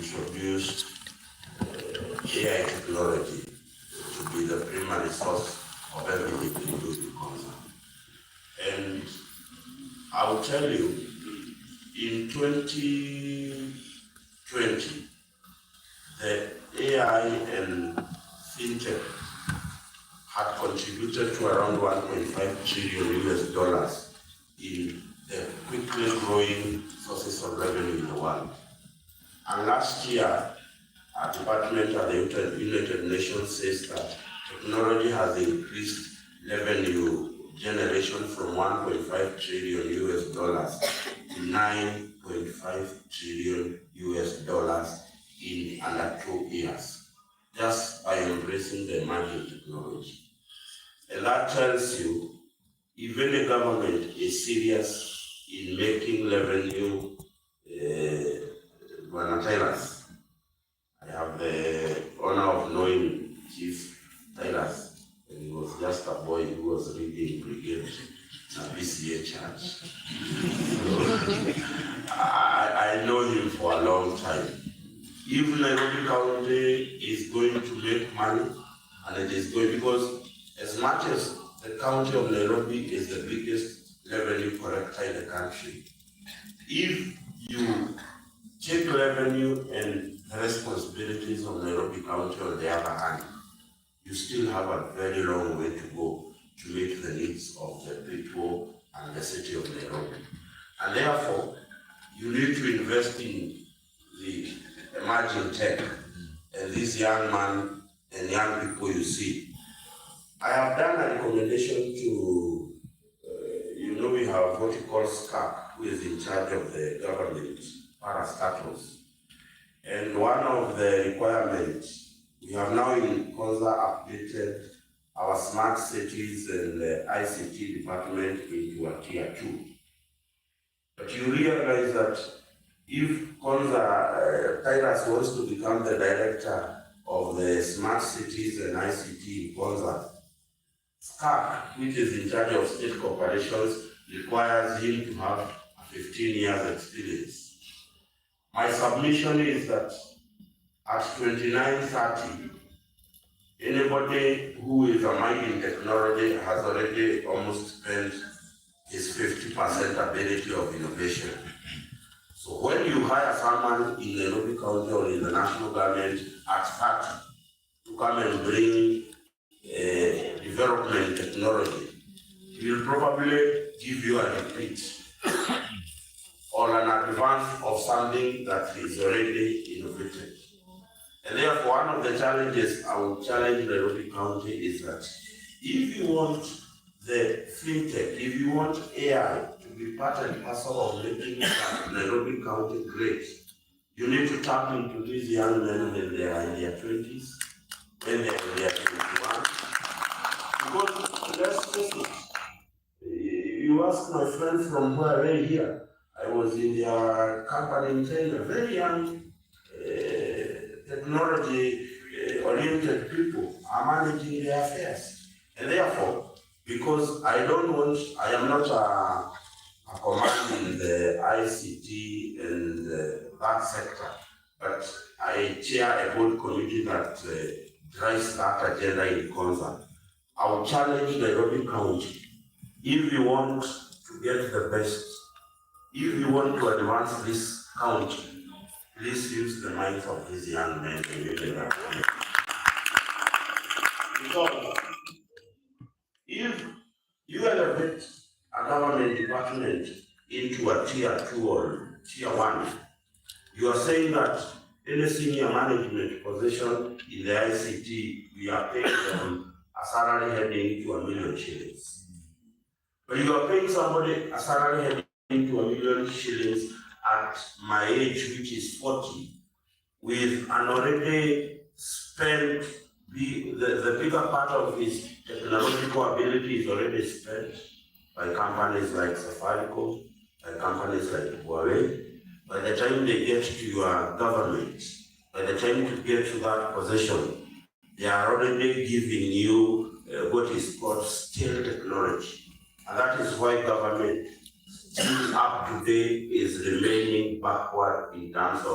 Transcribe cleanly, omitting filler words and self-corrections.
introduced AI technology to be the primary source of everything we do in Konza. And I will tell you, in 2020, the AI and fintech had contributed to around $1.5 trillion in the quickly growing sources of revenue in the world. And last year, our department at the United Nations says that technology has increased revenue generation from $1.5 trillion to $9.5 trillion in under 2 years, just by embracing the emerging technology. And that tells you, even the government is serious in making revenue tailors. I have the honor of knowing Chief Tailors, and he was just a boy who was reading Brigade at BCA Church. So, I know him for a long time. If Nairobi County is going to make money, and it is going, because as much as the county of Nairobi is the biggest revenue collector in the country, if you take revenue and the responsibilities of Nairobi County on the other hand, you still have a very long way to go to meet the needs of the people and the city of Nairobi. And therefore, you need to invest in the emerging tech and this young man and young people you see. I have done a recommendation to, we have what we call SCAP, who is in charge of the government parastatals. And one of the requirements, we have now in Konza updated our smart cities and the ICT department into a tier 2. But you realize that if Konza Titus wants to become the director of the smart cities and ICT in Konza, SCAC, which is in charge of state corporations, requires him to have 15 years experience. My submission is that at 29-30, anybody who is a mind in technology has already almost spent his 50% ability of innovation. So when you hire someone in Nairobi County or in the national government at 30 to come and bring development technology, he will probably give you a repeat or an advance of something that is already innovated. And therefore, one of the challenges I will challenge Nairobi County is that if you want the fintech, if you want AI to be part and parcel of making Nairobi County great, you need to tap into these young men when they are in their 20s, when they are in their 21. Because let's face it, you ask my friend from where I here, I was in their company in Kenya, very young, technology-oriented people are managing their affairs. And therefore, because I am not a command in the ICT and that sector, but I chair a board committee that drives that agenda in Konza. I will challenge Nairobi County. If you want to get the best, if you want to advance this county, please use the minds of these young men and women. Because if you elevate a government department into a tier 2 or tier 1, you are saying that any senior management position in the ICT, we are paying them a salary heading to $1 million shillings. But you are paying somebody a salary heading to $1 million shillings at my age, which is 40, with an already spent, the bigger part of his technological ability is already spent by companies like Safaricom, by companies like Huawei. By the time they get to your government, by the time to get to that position, they are already giving you what is called stale technology. And that is why government still up to date is remaining backward in terms of